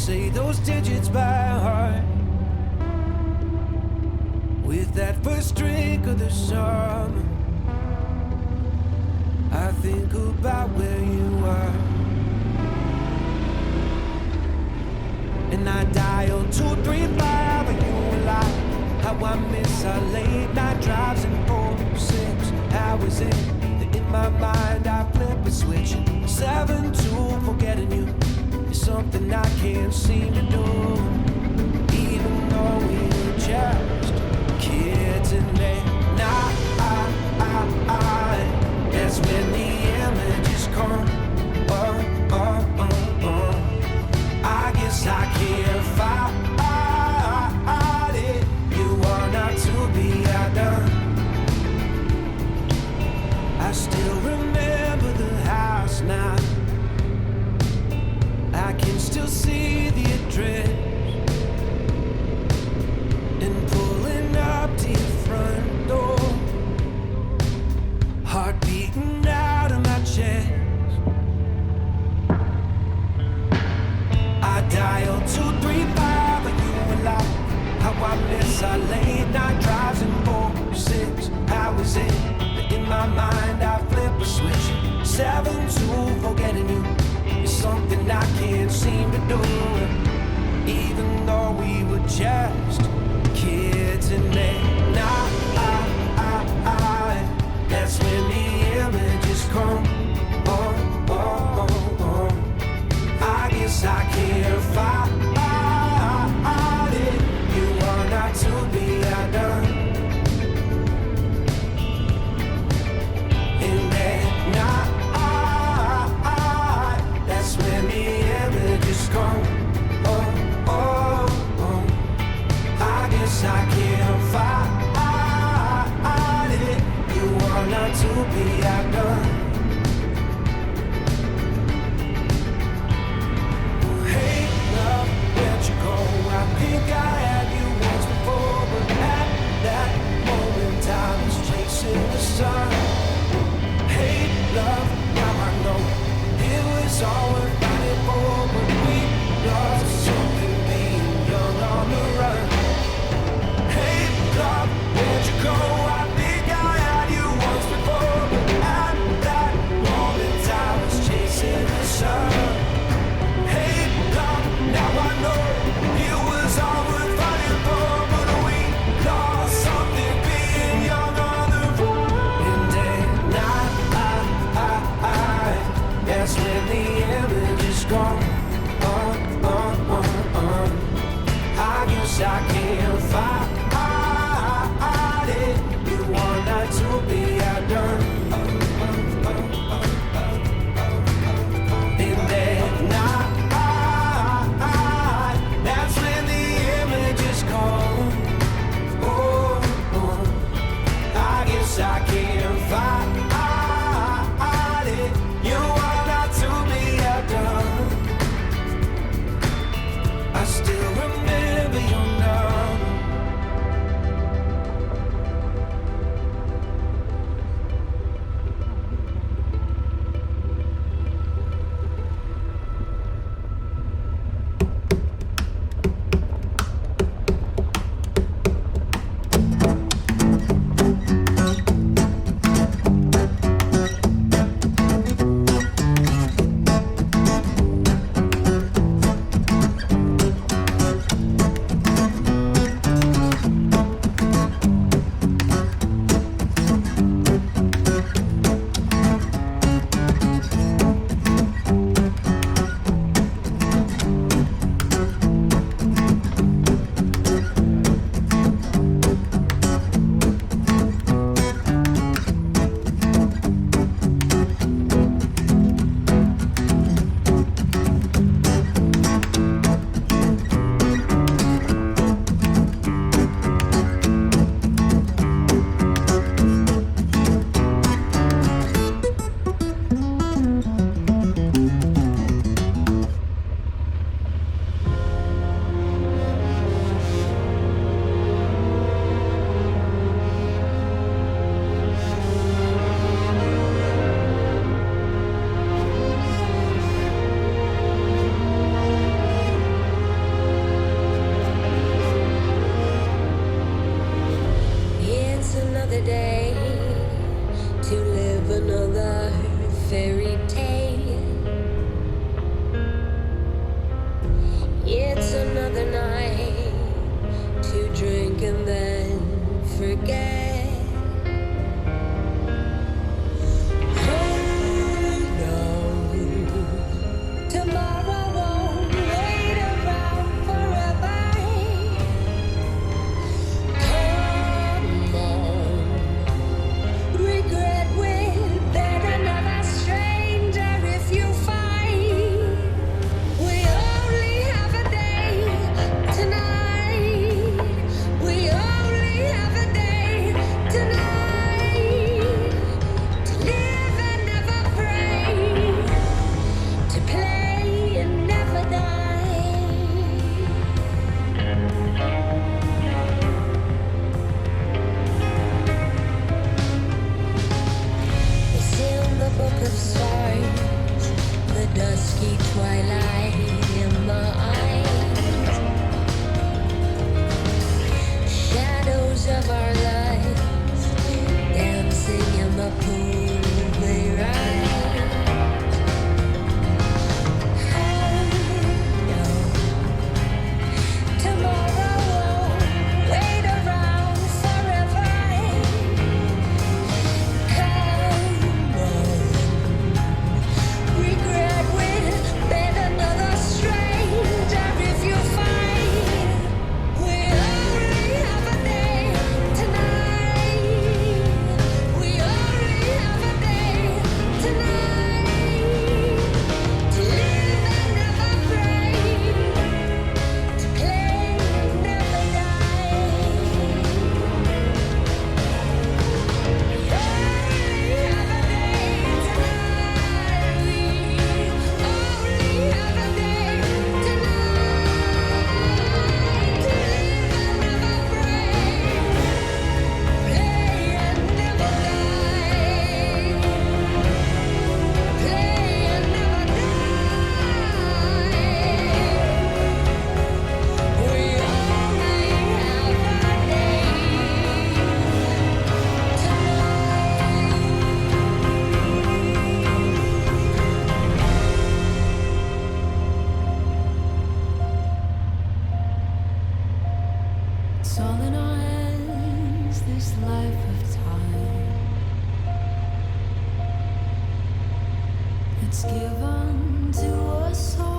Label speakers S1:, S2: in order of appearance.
S1: say those digits by heart. With that first drink of the summer, I think about where you are. And I dial 235 and you were like, how I miss our late night drives and 4-6 hours in my mind I flip a switch. 7-2 forgetting you is something I can't seem to do. Even though we were just kids and then that's when the images come. I guess I can't fight it. You are not to be outdone. I still remember the house now. I can still see the address. And pulling up to your front door, heart beating out of my chest. I dialed 235 but you were like, how I miss our late night drives and 4-6 hours in my mind I flip a switch. 7-2 forgetting you is something I can't seem to do. Even though we were just kids and then that's when the images come. I guess I can't fight it. You are not to be outdone. And that night, that's when the images come. I guess I can't fight
S2: another day to live another fairy tale. It's another night to drink and then forget. Dusky twilight in my eyes, shadows of our lives dancing in the pool they rise. Oh no, tomorrow won't wait around forever. Come on, regret. It's all in our hands, this life of time. It's given to us all.